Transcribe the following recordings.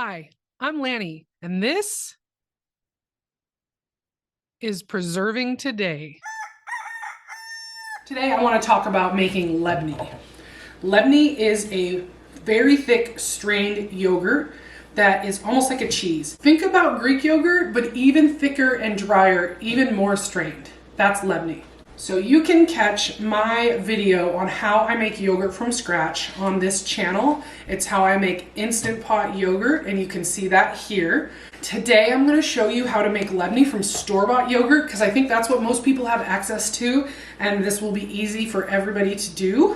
Hi, I'm Lanny, and this is Preserving Today. Today I want to talk about making lebnie. Lebnie is a very thick strained yogurt that is almost like a cheese. Think about Greek yogurt, but even thicker and drier, even more strained. That's lebnie. So you can catch my video on how I make yogurt from scratch on this channel. It's how I make Instant Pot yogurt, and you can see that here. Today I'm going to show you how to make lebnie from store-bought yogurt because I think that's what most people have access to, and this will be easy for everybody to do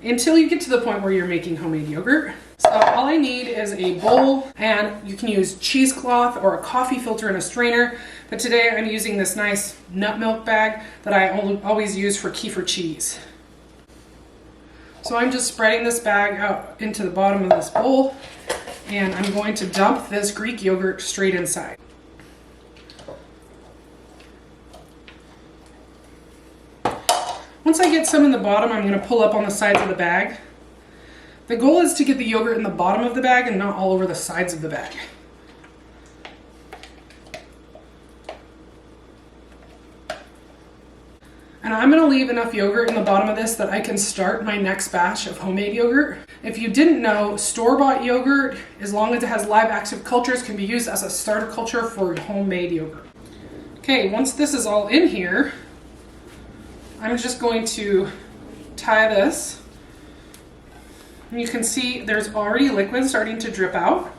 until you get to the point where you're making homemade yogurt. So all I need is a bowl, and you can use cheesecloth or a coffee filter and a strainer. But today I'm using this nice nut milk bag that I always use for kefir cheese. So I'm just spreading this bag out into the bottom of this bowl, and I'm going to dump this Greek yogurt straight inside. Once I get some in the bottom, I'm going to pull up on the sides of the bag. The goal is to get the yogurt in the bottom of the bag and not all over the sides of the bag. And I'm going to leave enough yogurt in the bottom of this that I can start my next batch of homemade yogurt. If you didn't know, store-bought yogurt, as long as it has live active cultures, can be used as a starter culture for homemade yogurt. Okay, once this is all in here, I'm just going to tie this. And you can see there's already liquid starting to drip out.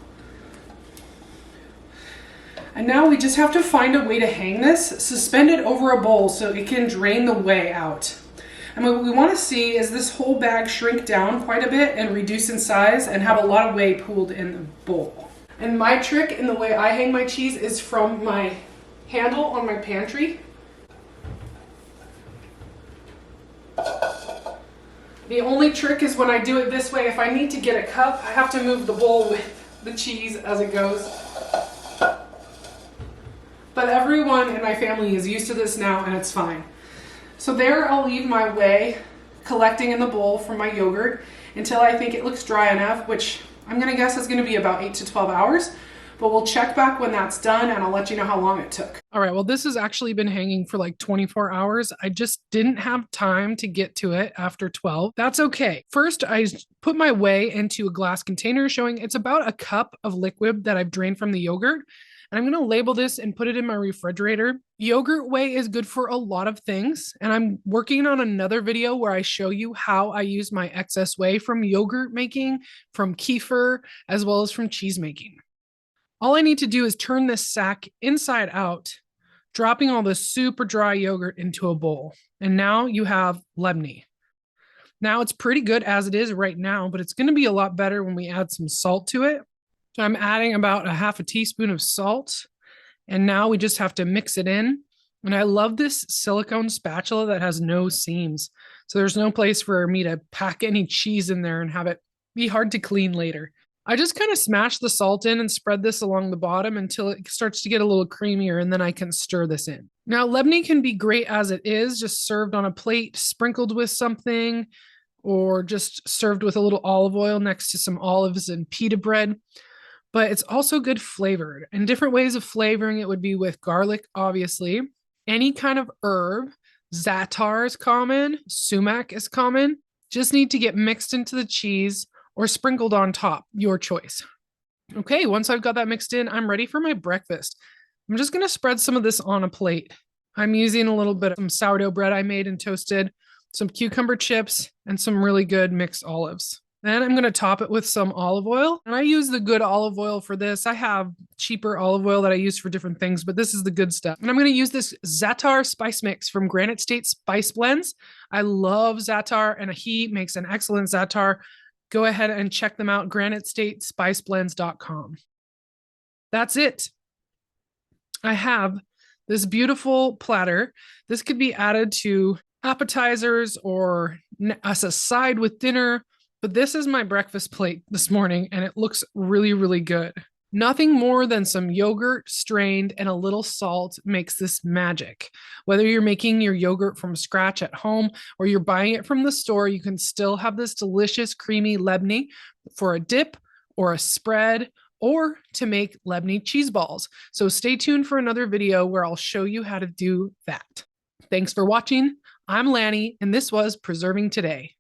And now we just have to find a way to hang this, suspend it over a bowl so it can drain the whey out. And what we want to see is this whole bag shrink down quite a bit and reduce in size and have a lot of whey pooled in the bowl. And my trick in the way I hang my cheese is from my handle on my pantry. The only trick is when I do it this way, if I need to get a cup, I have to move the bowl with the cheese as it goes. But everyone in my family is used to this now, and it's fine. So there I'll leave my whey collecting in the bowl from my yogurt until I think it looks dry enough, which I'm gonna guess is gonna be about 8 to 12 hours. But we'll check back when that's done, and I'll let you know how long it took. All right, well, this has actually been hanging for like 24 hours. I just didn't have time to get to it after 12. That's okay. First, I put my whey into a glass container showing it's about a cup of liquid that I've drained from the yogurt. And I'm going to label this and put it in my refrigerator. Yogurt whey is good for a lot of things. And I'm working on another video where I show you how I use my excess whey from yogurt making, from kefir, as well as from cheese making. All I need to do is turn this sack inside out, dropping all the super dry yogurt into a bowl. And now you have lebnie. Now it's pretty good as it is right now, but it's going to be a lot better when we add some salt to it. So I'm adding about a half a teaspoon of salt, and now we just have to mix it in. And I love this silicone spatula that has no seams. So there's no place for me to pack any cheese in there and have it be hard to clean later. I just kind of smash the salt in and spread this along the bottom until it starts to get a little creamier, and then I can stir this in. Now, lebnie can be great as it is, just served on a plate, sprinkled with something, or just served with a little olive oil next to some olives and pita bread. But it's also good flavored. And different ways of flavoring it would be with garlic, obviously. Any kind of herb. Za'atar is common. Sumac is common. Just need to get mixed into the cheese or sprinkled on top, your choice. Okay, once I've got that mixed in, I'm ready for my breakfast. I'm just going to spread some of this on a plate. I'm using a little bit of some sourdough bread I made and toasted, some cucumber chips, and some really good mixed olives. Then I'm going to top it with some olive oil. And I use the good olive oil for this. I have cheaper olive oil that I use for different things, but this is the good stuff. And I'm going to use this Za'atar spice mix from Granite State Spice Blends. I love Za'atar, and he makes an excellent Za'atar. Go ahead and check them out, granitestatespiceblends.com. That's it. I have this beautiful platter. This could be added to appetizers or as a side with dinner. But this is my breakfast plate this morning, and it looks really, really good. Nothing more than some yogurt strained and a little salt makes this magic. Whether you're making your yogurt from scratch at home or you're buying it from the store, you can still have this delicious, creamy lebnie for a dip or a spread or to make Labneh cheese balls. So stay tuned for another video where I'll show you how to do that. Thanks for watching. I'm Lanny, and this was Preserving Today.